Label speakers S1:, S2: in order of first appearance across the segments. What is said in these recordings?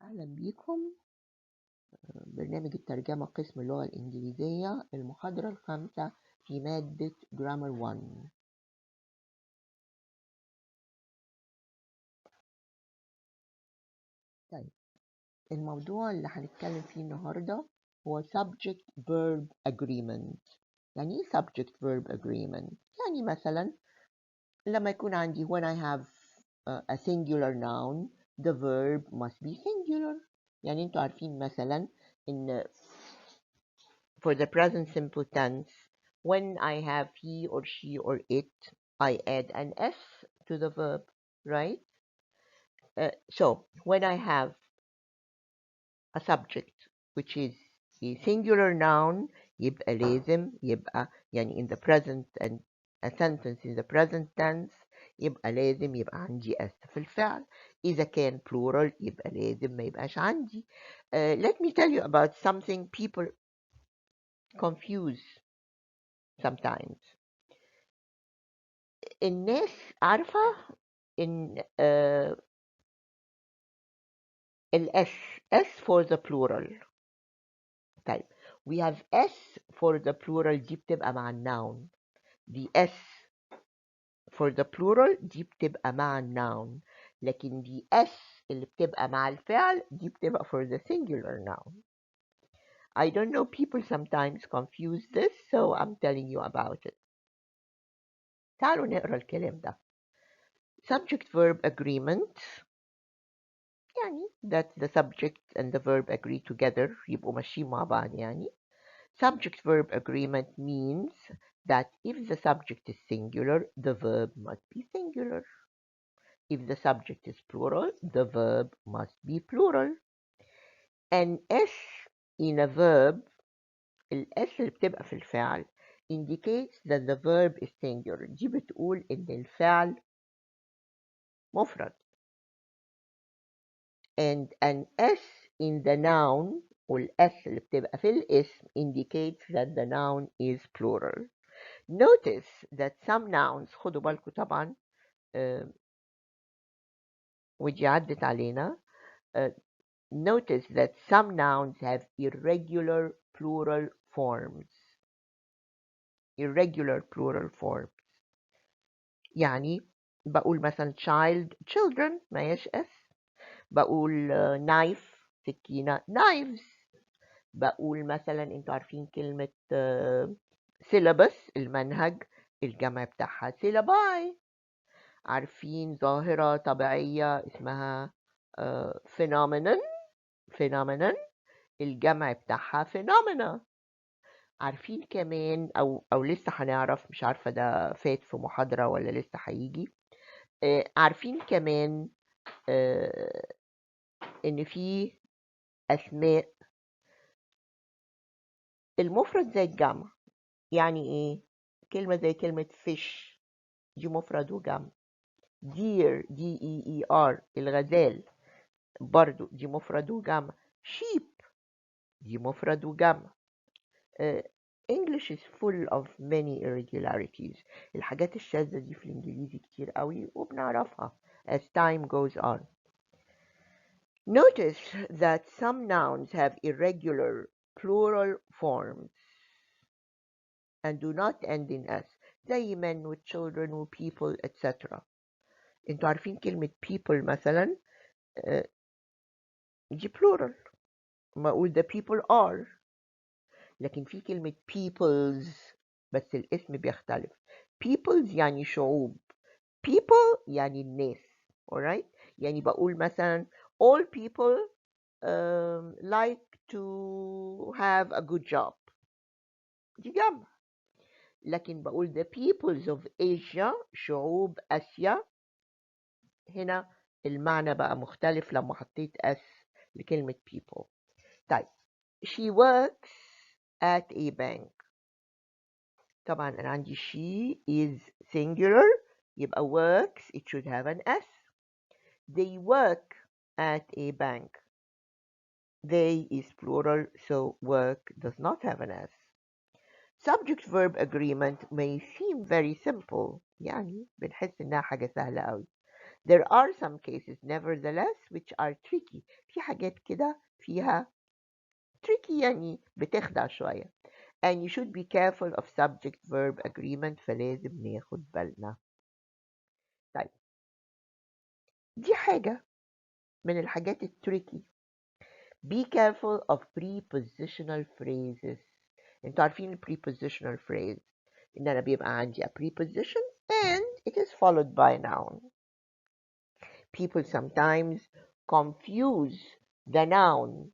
S1: أهلا بيكم. برنامج الترجمة قسم اللغة الإنجليزية، المحاضرة الخامسة في مادة Grammar 1. طيب، الموضوع اللي هنتكلم فيه النهاردة هو Subject Verb Agreement. يعني إيه Subject Verb Agreement؟ يعني مثلا لما يكون عندي when I have a singular noun, the verb must be singular. يعني انتوا عارفين مثلا إن for the present simple tense, when I have he or she or it, I add an S to the verb, right? So when I have a subject which is a singular noun, يبقى لازم يبقى يعني in the present and a sentence in the present tense يبقى لازم يبقى عندي S في الفعل. إذا كان plural يبقى لازم ما يبقاش عندي. Let me tell you about something people confuse sometimes. الناس عارفة إن ال S for the plural. طيب we have S for the plural دي بتبقى مع الناون. دي S for the plural دي بتبقى مع الناون. لكن دي S اللي بتبقى مع الفعل دي بتبقى for the singular noun. I don't know, people sometimes confuse this, so I'm telling you about it. تعالوا نقرأ الكلام ده. Subject verb agreement يعني that the subject and the verb agree together يبقوا ماشيين مع بعض يعني. Subject verb agreement means that if the subject is singular, the verb must be singular. If the subject is plural, the verb must be plural. An S in a verb, ال S اللي بتبقى في الفعل indicates that the verb is singular. دي بتقول إن الفعل مفرد. And an S in the noun والS اللي بتبقى في الاسم indicates that the noun is plural. Notice that some nouns خدوا بالكم طبعا ودي عدت علينا. Notice that some nouns have irregular plural forms. Irregular plural forms. يعني بقول مثلا child children ما هيش S. بقول knife سكينة knives. بقول مثلا انتوا عارفين كلمة syllabus المنهج الجمع بتاعها syllabi. عارفين ظاهرة طبيعية اسمها phenomenon الجمع بتاعها phenomena. عارفين كمان أو لسه هنعرف، مش عارفة ده فات في محاضرة ولا لسه هيجي. عارفين كمان إن في أسماء المفرد زي الجمع. يعني إيه؟ كلمة زي كلمة fish دي مفرد وجمع. deer D-E-E-R الغزال برضو دي مفرد وجمع. sheep دي مفرد وجمع. English is full of many irregularities. الحاجات الشاذة دي في الإنجليزي كتير قوي وبنعرفها as time goes on. Notice that some nouns have irregular plural forms and do not end in S زي men with children و people etc. انتوا عارفين كلمة people مثلا دي plural ما أقول the people are. لكن في كلمة peoples بس الاسم بيختلف. peoples يعني شعوب. people يعني الناس. alright؟ يعني بقول مثلا all people like to have a good job. دي جمع. لكن بقول the peoples of Asia شعوب آسيا. هنا المعنى بقى مختلف لما حطيت S لكلمة people. طيب she works at a bank. طبعا أنا عندي she is singular يبقى works it should have an S. They work at a bank. They is plural so work does not have an S. Subject verb agreement may seem very simple يعني بنحس إنها حاجة سهلة أوي. There are some cases nevertheless which are tricky. في حاجات كده فيها tricky يعني بتخدع شوية. And you should be careful of subject-verb agreement فلازم ناخد بالنا. طيب دي حاجة من الحاجات التريكي. Be careful of prepositional phrases. انتوا عارفين prepositional phrase ان انا بيبقى عندي a preposition and it is followed by a noun. People sometimes confuse the noun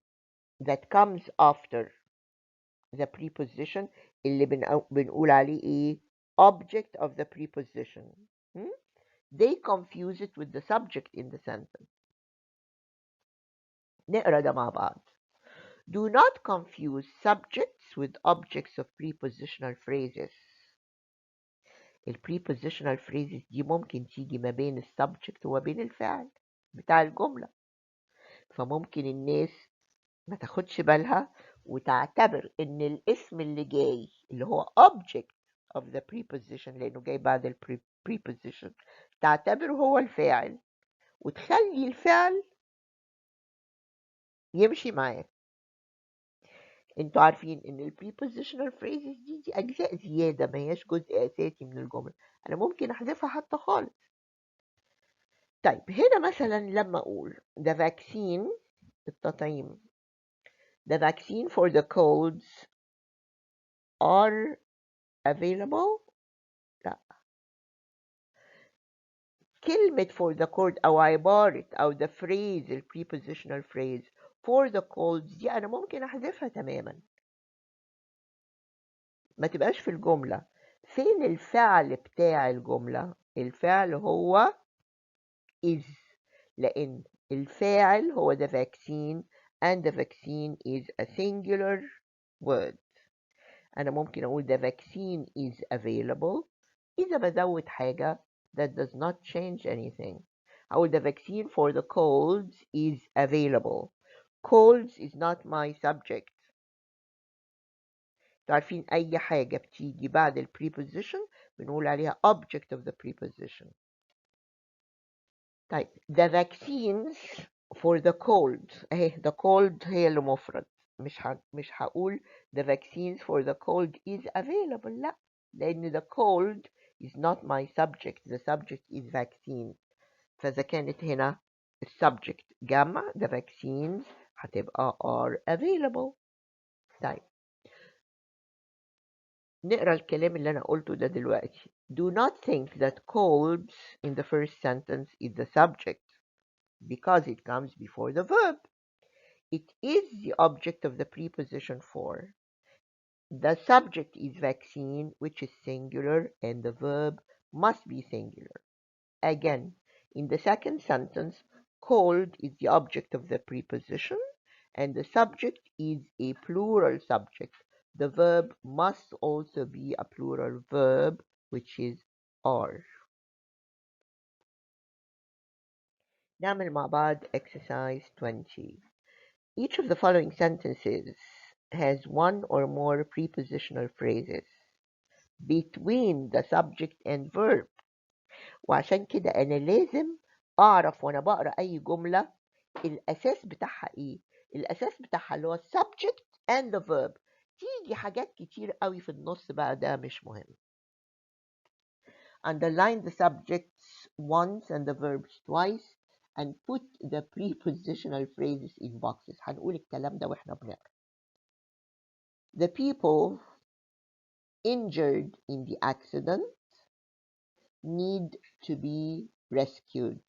S1: that comes after the preposition اللي بنقول عليه ايه object of the preposition. They confuse it with the subject in the sentence. نقرا ده مع بعض. Do not confuse subjects with objects of prepositional phrases. الprepositional phrases دي ممكن تيجي ما بين السبجكت وما بين الفعل بتاع الجملة، فممكن الناس ما تاخدش بالها وتعتبر ان الاسم اللي جاي اللي هو object of the preposition لانه جاي بعد preposition تعتبره هو الفاعل وتخلي الفعل يمشي معاه. انتوا عارفين ان البريبوزيشنال phrases دي اجزاء زياده ما هياش جزء اساسي من الجمله، انا ممكن احذفها حتى خالص. طيب هنا مثلا لما اقول the vaccine التطعيم the vaccine for the colds are available. لا، كلمة for the cold أو عبارة أو the phrase ال prepositional phrase for the colds دي أنا ممكن أحذفها تماما ما تبقاش في الجملة. فين الفعل بتاع الجملة؟ الفعل هو is لأن الفاعل هو the vaccine and the vaccine is a singular word. أنا ممكن أقول the vaccine is available إذا بزود حاجة that does not change anything. أقول the vaccine for the colds is available. Colds is not my subject. تعرفين أي حاجة بتيجي بعد ال preposition بنقول عليها object of the preposition. طيب the vaccines for the cold اهي the cold هي اللي مفرد مش هقول the vaccines for the cold is available لا لأن the cold is not my subject the subject is vaccine فإذا كانت هنا السبجكت جمع the vaccines هتبقى are available. طيب نقرا الكلام اللي أنا قلته ده دلوقتي. Do not think that colds in the first sentence is the subject because it comes before the verb. It is the object of the preposition for. The subject is vaccine, which is singular, and the verb must be singular. Again, in the second sentence, cold is the object of the preposition, and the subject is a plural subject. The verb must also be a plural verb, which is are. نعمل مع بعض exercise 20. Each of the following sentences has one or more prepositional phrases between the subject and verb. وعشان كده أنا لازم أعرف وأنا بقرأ أي جملة الأساس بتاعها إيه. الأساس بتاعها اللي هو subject and the verb. تيجي حاجات كتير قوي في النص بقى ده مش مهم. Underline the subjects once and the verbs twice and put the prepositional phrases in boxes. هنقول الكلام ده واحنا بنقرا. The people injured in the accident need to be rescued.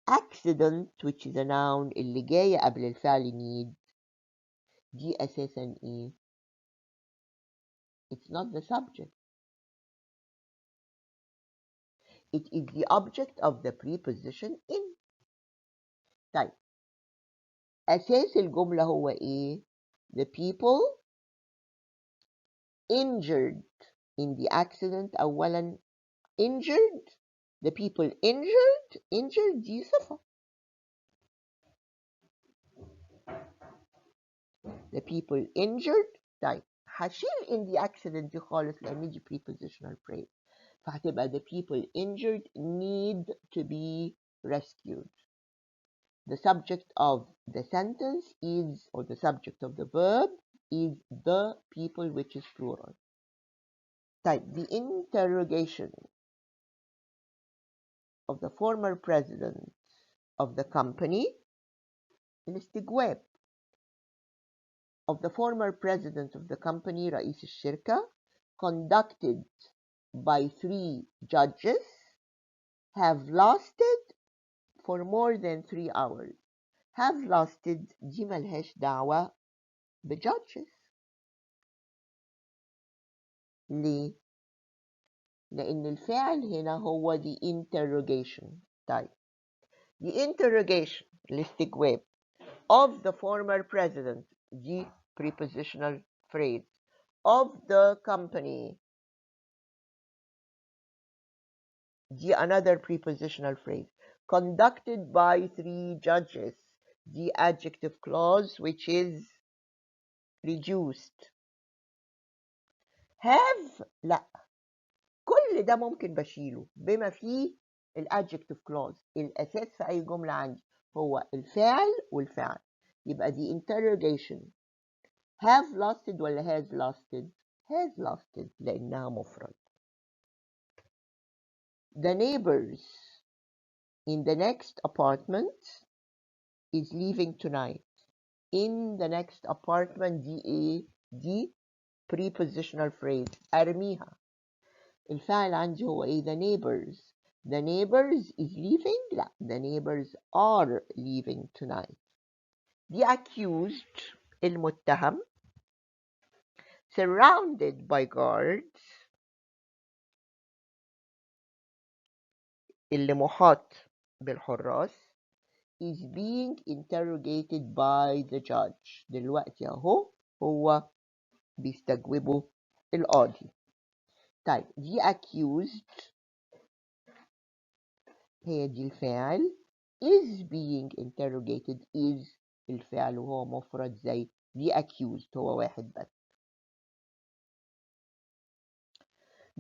S1: Accident, which is a noun اللي جاية قبل الفعل need دي أساسا إيه؟ It's not the subject. It is the object of the preposition in. طيب أساس الجملة هو إيه؟ The people injured in the accident. أولا injured, the people injured دي صفة. The people injured. طيب هشيل in the accident دي خالص لأن دي prepositional phrase. فهتبقى the people injured need to be rescued. The subject of the sentence is, or the subject of the verb is the people, which is plural. Type the interrogation of the former president of the company, الاستجواب of the former president of the company, رئيس الشركة, conducted by 3 judges, have lasted for more than 3 hours. Have lasted دي ملهاش دعوة بjudges. ليه؟ لأن الفعل هنا هو the interrogation. طيب the interrogation الاستجواب of the former president دي prepositional phrase of the company دي another prepositional phrase conducted by 3 judges the adjective clause which is reduced. have لا كل ده ممكن بشيله بما فيه الادجكتيف كلوز. الاساس في اي جمله عندي هو الفعل والفعل. يبقى دي interrogation have lasted ولا has lasted؟ has lasted لانها مفرد. The neighbors in the next apartment is leaving tonight. In the next apartment دي ايه؟ دي prepositional phrase ارميها. الفاعل عندي هو ايه؟ the neighbors. The neighbors is leaving؟ لا the neighbors are leaving tonight. The accused المتهم surrounded by guards اللي محاط بالحراس is being interrogated by the judge. دلوقتي اهو هو بيستجوبه القاضي. طيب the accused هي دي الفاعل is being interrogated is الفعل وهو مفرد زي the accused هو واحد بس.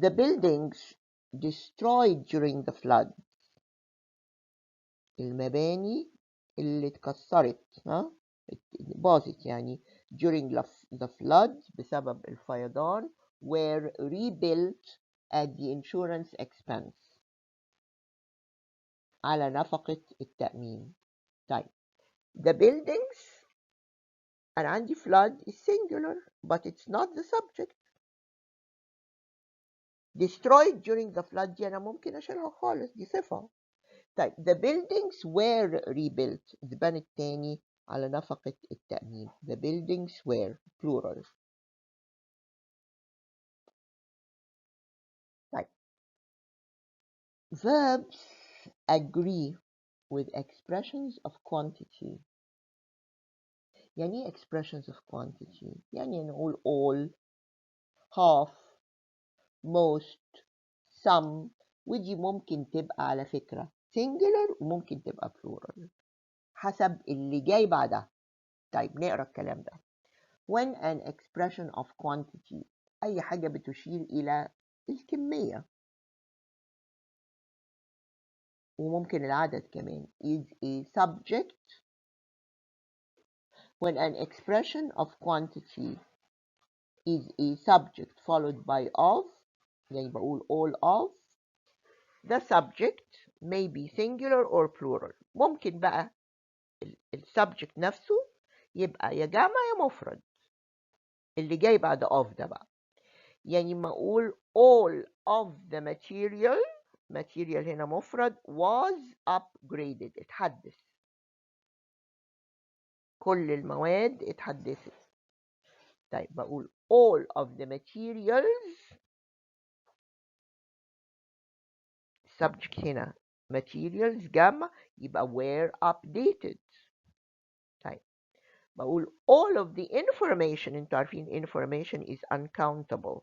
S1: The buildings destroyed during the flood المباني اللي اتكسرت باظت يعني during the flood بسبب الفيضان were rebuilt at the insurance expense على نفقة التأمين. طيب the buildings أنا عندي flood is singular but it's not the subject. destroyed during the flood دي أنا ممكن أشيلها خالص دي صفة. طيب the buildings were rebuilt اتبنت تاني على نفقة التأمين. the buildings were plural. طيب verbs agree with expressions of quantity. يعني ايه expressions of quantity؟ يعني نقول all half most some ودي ممكن تبقى على فكرة singular وممكن تبقى plural حسب اللي جاي بعدها. طيب نقرأ الكلام ده. when an expression of quantity أي حاجة بتشير إلى الكمية وممكن العدد كمان is a subject. when an expression of quantity is a subject followed by of يعني بقول all of the subject may be singular or plural. ممكن بقى السبجكت نفسه يبقى يا جمع يا مفرد اللي جاي بعد of ده بقى. يعني ما اقول all of the material هنا مفرد was upgraded اتحدث كل المواد اتحدثت. طيب بقول all of the materials subject هنا materials جمع يبقى were updated. طيب بقول all of the information انتوا عارفين information is uncountable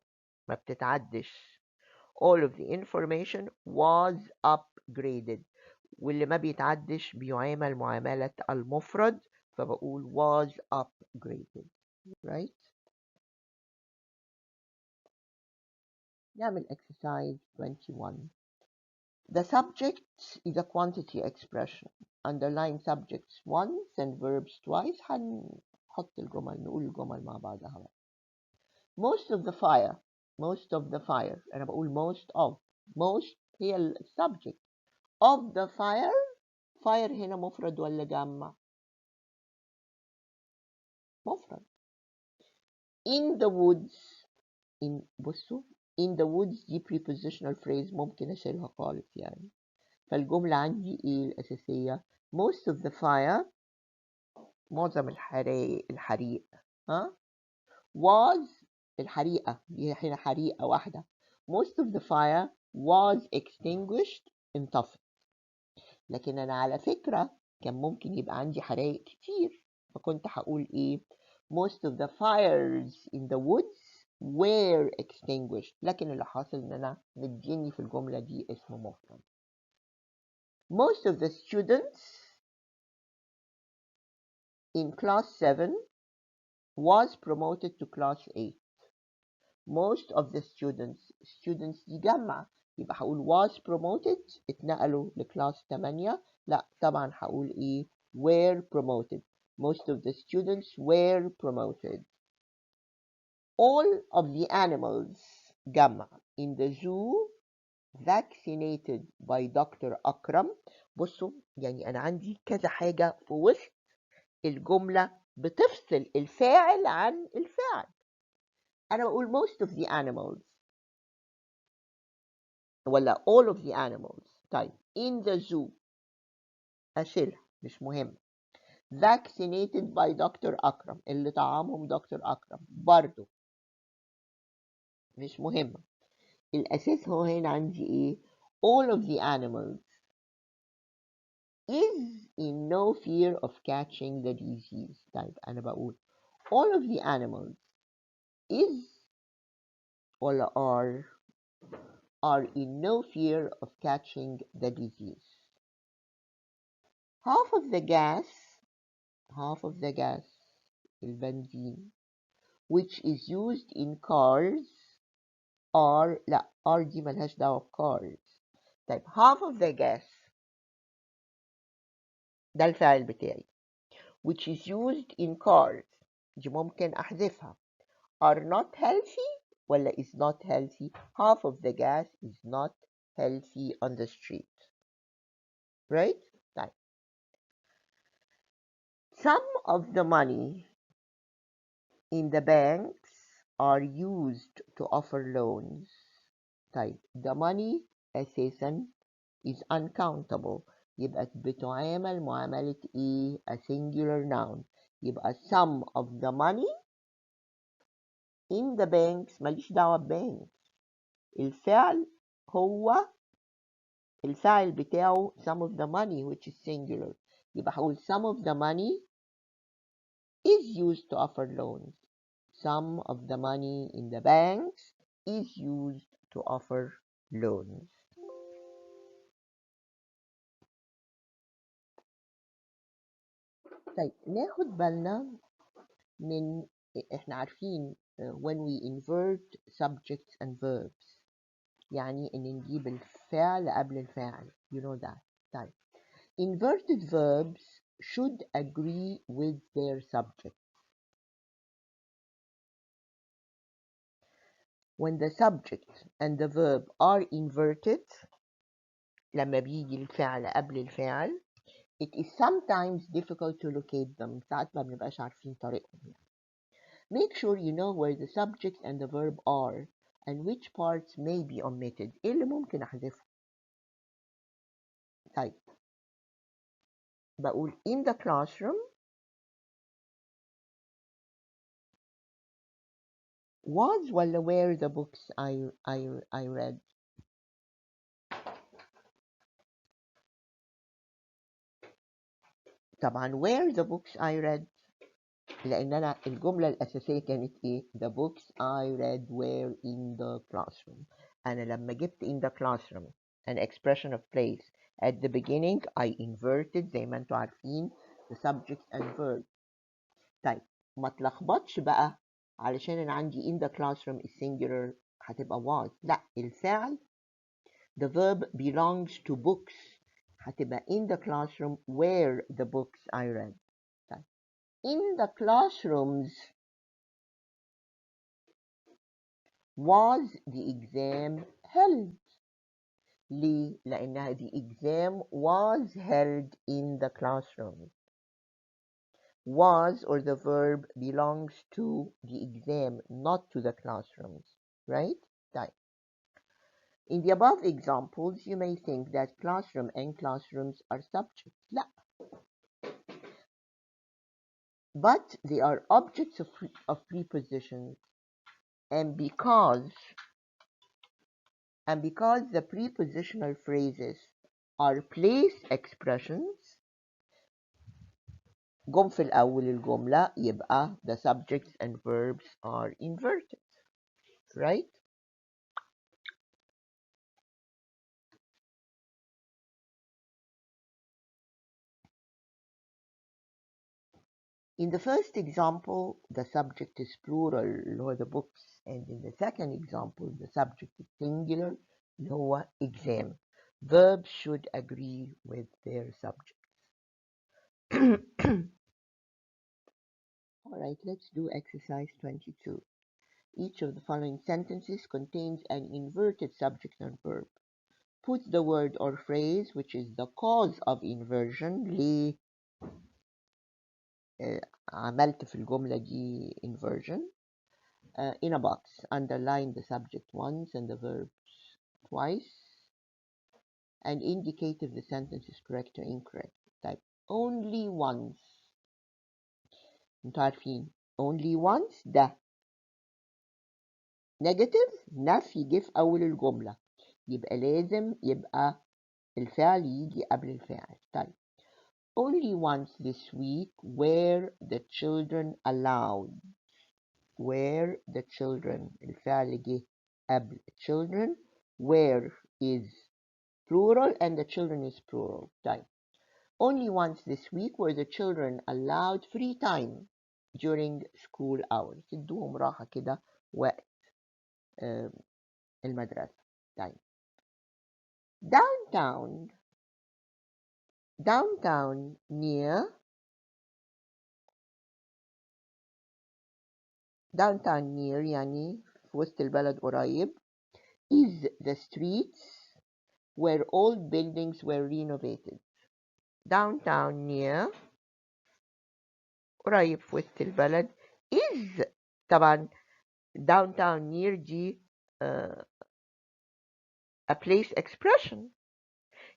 S1: ما بتتعدش. all of the information was upgraded واللي ما بيتعدش بيعامل معاملة المفرد فبقول was upgraded right. نعمل exercise 21. The subject is a quantity expression. Underline subjects once and verbs twice. هنحط الجمل، نقول الجمل مع بعضها بقى. Most of the fire. Most of the fire. أنا بقول most of. Most هي ال subject. Of the fire. Fire هنا مفرد ولا جمع؟ مفرد. In the woods. بصوا in the woods دي prepositional phrase ممكن أشيلها خالص يعني. فالجملة عندي إيه الأساسية؟ Most of the fire. معظم الحريق ها was الحريقة دي هنا حريقة واحدة. Most of the fire was extinguished انطفت. لكن أنا على فكرة كان ممكن يبقى عندي حرائق كتير، فكنت هقول إيه؟ Most of the fires in the woods were extinguished. لكن اللي حاصل إن أنا مديني في الجملة دي اسم مفرد. Most of the students in class 7 was promoted to class 8. Most of the students دي جمع، يبقى هقول was promoted اتنقلوا لكلاس 8. لا طبعا هقول ايه were promoted. Most of the students were promoted. All of the animals جمع in the zoo vaccinated by Dr. أكرم. بصوا يعني أنا عندي كذا حاجة في وسط الجملة بتفصل الفاعل عن الفاعل. أنا بقول most of the animals ولا all of the animals. طيب in the zoo أشيلها مش مهم. vaccinated by Dr. أكرم اللي طعمهم دكتور أكرم برضو مش مهمة. الأساس هو هنا عندي إيه؟ all of the animals is in no fear of catching the disease. طيب أنا بقول all of the animals is ولا are in no fear of catching the disease. Half of the gas البنزين which is used in cars are لا are دي ملهاش دعوة بcars. طيب half of the gas ده الفاعل بتاعي which is used in cars دي ممكن أحذفها. are not healthy ولا is not healthy. Half of the gas is not healthy on the street. Right? طيب some of the money in the banks are used to offer loans. طيب the money أساسا is uncountable يبقى بتعامل معاملة إيه؟ a singular noun. يبقى some of the money in the banks ماليش دعوة بbanks. الفعل هو الفاعل بتاعه some of the money which is singular. يبقى هقول some of the money is used to offer loans. Some of the money in the banks is used to offer loans. طيب ناخد بالنا من احنا عارفين when we invert subjects and verbs يعني ان نجيب الفعل قبل الفاعل. You know that. طيب inverted verbs should agree with their subject. When the subject and the verb are inverted لما بيجي الفعل قبل الفاعل it is sometimes difficult to locate them. ساعات ما بنبقاش عارفين طريقهم يعني. Make sure you know where the subject and the verb are and which parts may be omitted. ايه اللي ممكن احذفه؟ طيب بقول in the classroom was ولا where the books I read. طبعا where the books I read لأن أنا الجملة الأساسية كانت إيه؟ The books I read were in the classroom. أنا لما جبت in the classroom an expression of place at the beginning I inverted زي ما أنتوا عارفين the subject and verb. طيب ما تلخبطش بقى علشان أنا عندي in the classroom is singular هتبقى was. لا، الفعل the verb belongs to books هتبقى in the classroom where the books I read. طيب. In the classrooms was the exam held. ليه؟ لأنها the exam was held in the classroom. Was or the verb belongs to the exam, not to the classrooms, right? طيب. In the above examples, you may think that classroom and classrooms are subjects. لا. But they are objects of prepositions. And because the prepositional phrases are place expressions, جم في الأول الجملة يبقى the subjects and verbs are inverted, right? In the first example, the subject is plural اللي هو the books, and in the second example, the subject is singular اللي هو exam. Verbs should agree with their subjects. All right, let's do exercise 22. Each of the following sentences contains an inverted subject and verb. Put the word or phrase which is the cause of inversion ليه عملت في الجملة دي inversion in a box. Underline the subject once and the verbs twice and indicate if the sentence is correct or incorrect. Type only once. انتوا عارفين only once ده negative نفي جه في أول الجملة، يبقى لازم يبقى الفعل يجي قبل الفاعل. طيب only once this week were the children allowed. Where the children الفعل جه قبل children. Where is plural and the children is plural. طيب only once this week were the children allowed free time during school hours. ادوهم راحة كده وقت المدرسة. طيب downtown near يعني في وسط البلد قريب is the streets where old buildings were renovated. Downtown near قريب في وسط البلد is طبعا downtown near دي a place expression،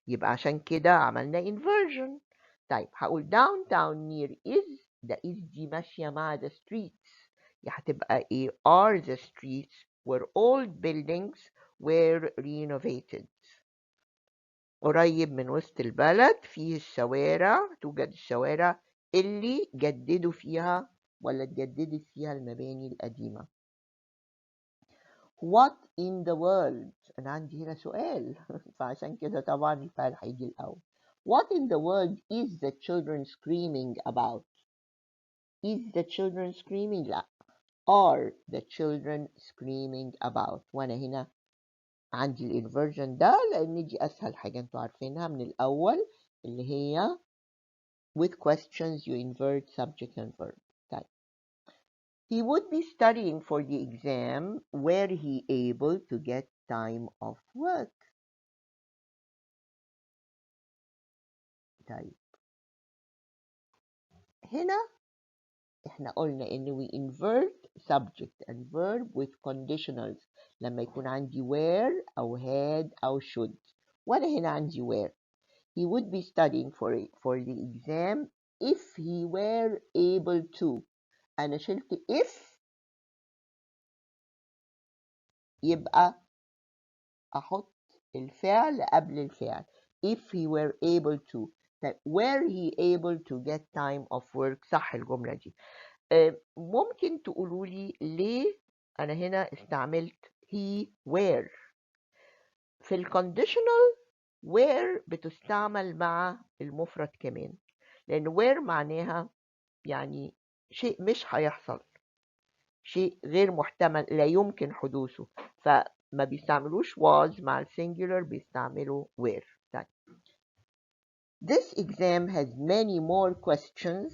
S1: يبقى عشان كده عملنا inversion. طيب هقول downtown near is ده is دي ماشية مع the streets، هتبقى ايه are the streets where old buildings were renovated. قريب من وسط البلد فيه الشوارع، توجد الشوارع اللي جددوا فيها ولا اتجددت فيها المباني القديمة. What in the world؟ أنا عندي هنا سؤال فعشان كده طبعا الفعل هيجي الأول. What in the world is the children screaming about؟ Is the children screaming؟ لا. Are the children screaming about؟ وأنا هنا عندي الانفرجن ده لأن دي أسهل حاجة انتوا عارفينها من الأول اللي هي with questions you invert subject and verb. طيب. He would be studying for the exam were he able to get time off work. طيب هنا احنا قلنا ان we invert subject and verb with conditionals لما يكون عندي were أو had أو should، وأنا هنا عندي were. He would be studying for the exam if he were able to. أنا شلت if يبقى أحط الفعل قبل الفعل. If he were able to. were he able to get time off work؟ صح الجملة دي. ممكن تقولوا لي ليه أنا هنا استعملت he were؟ في الconditional were بتستعمل مع المفرد كمان، لأن were معناها يعني شيء مش هيحصل، شيء غير محتمل لا يمكن حدوثه، فما بيستعملوش was مع السنجولار، بيستعملوا were. طيب this exam has many more questions.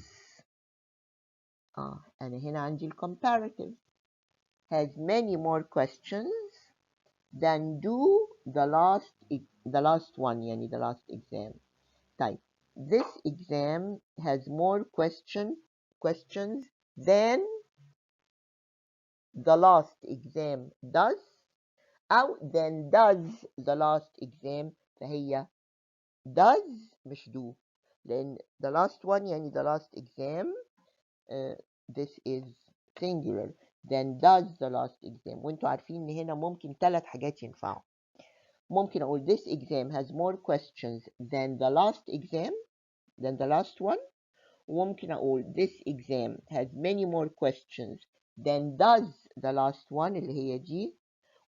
S1: أنا هنا عندي comparative has many more questions than do the last one يعني the last exam. طيب this exam has more questions than the last exam does أو than does the last exam، فهي does مش do، لأن the last one يعني the last exam this is singular. then does the last exam. وانتوا عارفين ان هنا ممكن 3 حاجات ينفعوا. ممكن اقول this exam has more questions than the last exam than the last one. وممكن اقول this exam has many more questions than does the last one اللي هي دي.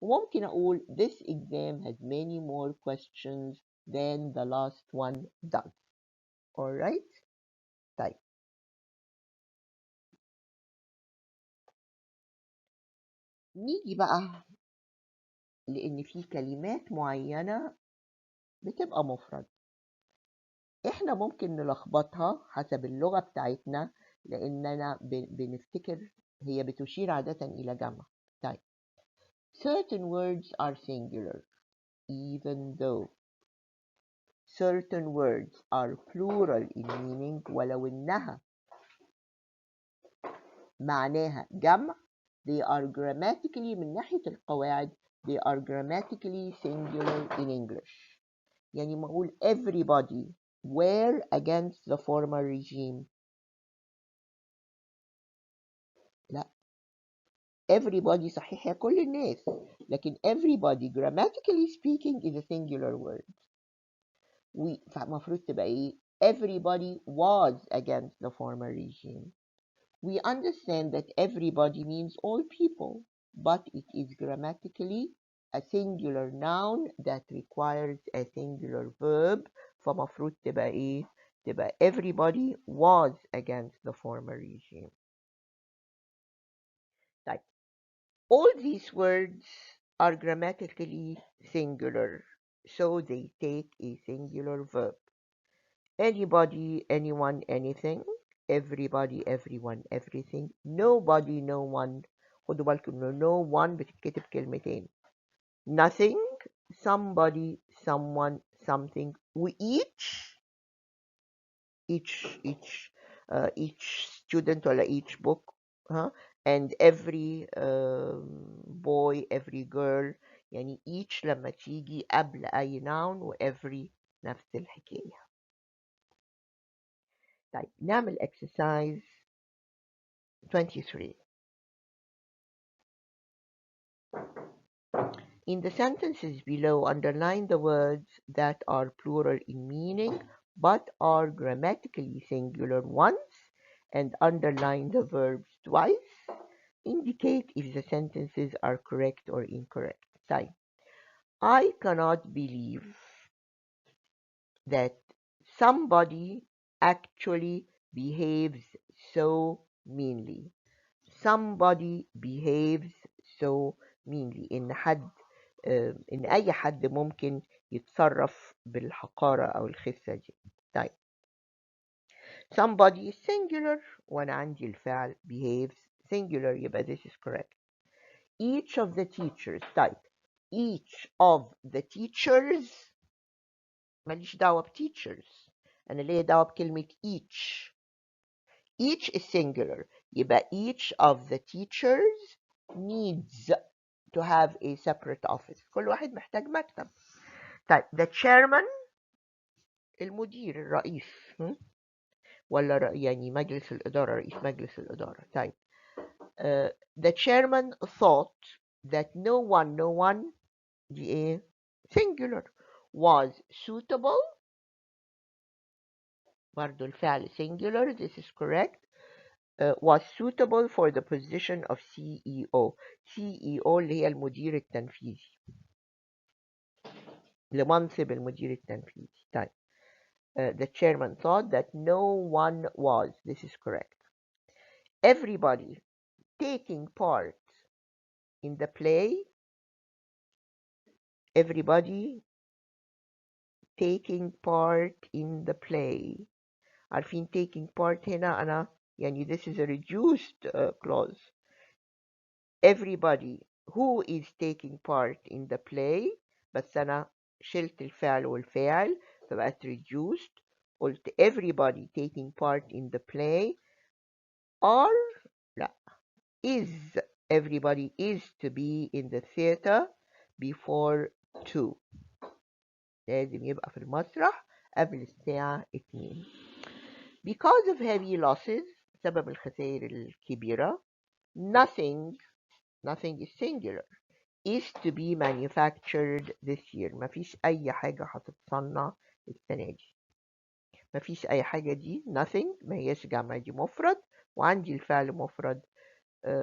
S1: وممكن اقول this exam has many more questions than the last one does. alright. طيب نيجي بقى لان في كلمات معينة بتبقى مفرد، احنا ممكن نلخبطها حسب اللغة بتاعتنا لاننا بنفتكر هي بتشير عادة الى جمع. طيب certain words are singular even though certain words are plural in meaning ولو انها معناها جمع they are grammatically من ناحية القواعد they are grammatically singular in English. يعني ما اقول everybody were against the former regime، لا everybody صحيح يا كل الناس، لكن everybody grammatically speaking is a singular word. فمفروض تبقى ايه everybody was against the former regime. We understand that everybody means all people, but it is grammatically a singular noun that requires a singular verb. فمفروض تبقى ايه تبقى everybody was against the former regime. طيب all these words are grammatically singular, so they take a singular verb. Anybody, anyone, anything. Everybody, everyone, everything. Nobody, no one. خدوا بالكم إنه no one بتتكتب كلمتين. Nothing, somebody, someone, something. each student ولا each book and every boy, every girl. يعني each لما تيجي قبل أي noun و every نفس الحكاية. طيب نعمل exercise 23. In the sentences below, underline the words that are plural in meaning but are grammatically singular once and underline the verbs twice. Indicate if the sentences are correct or incorrect. طيب I cannot believe that somebody actually behaves so meanly. Somebody behaves so meanly. إن أي حد ممكن يتصرف بالحقارة أو الخسة دي. طيب somebody is singular وأنا عندي الفعل behaves singular يبقى this is correct. Each of the teachers. طيب each of the teachers ماليش دعوة teachers، أنا ليا دعوة بكلمة each. Each is singular يبقى each of the teachers needs to have a separate office. كل واحد محتاج مكتب. طيب the chairman المدير الرئيس ولا يعني مجلس الإدارة رئيس مجلس الإدارة. طيب the chairman thought that no one دي ايه singular was suitable برضو الفعل singular this is correct. Was suitable for the position of CEO. CEO اللي هي المدير التنفيذي لمنصب المدير التنفيذي. طيب the chairman thought that no one was. This is correct. Everybody taking part in the play. Everybody taking part in the play. عارفين taking part هنا أنا يعني this is a reduced clause. Everybody who is taking part in the play بس أنا شلت الفعل والفاعل فبقت reduced. قلت everybody taking part in the play are لا is everybody is to be in the theater before 2. لازم يبقى في المسرح قبل الساعة 2. Because of heavy losses بسبب الخسائر الكبيرة nothing is singular is to be manufactured this year. مفيش أي حاجة هتتصنع السنة دي. مفيش أي حاجة دي nothing ما هيش جمع دي مفرد وعندي الفعل مفرد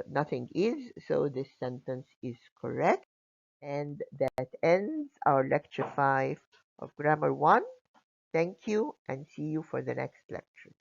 S1: nothing is, so this sentence is correct. And that ends our lecture 5 of grammar 1. Thank you and see you for the next lecture.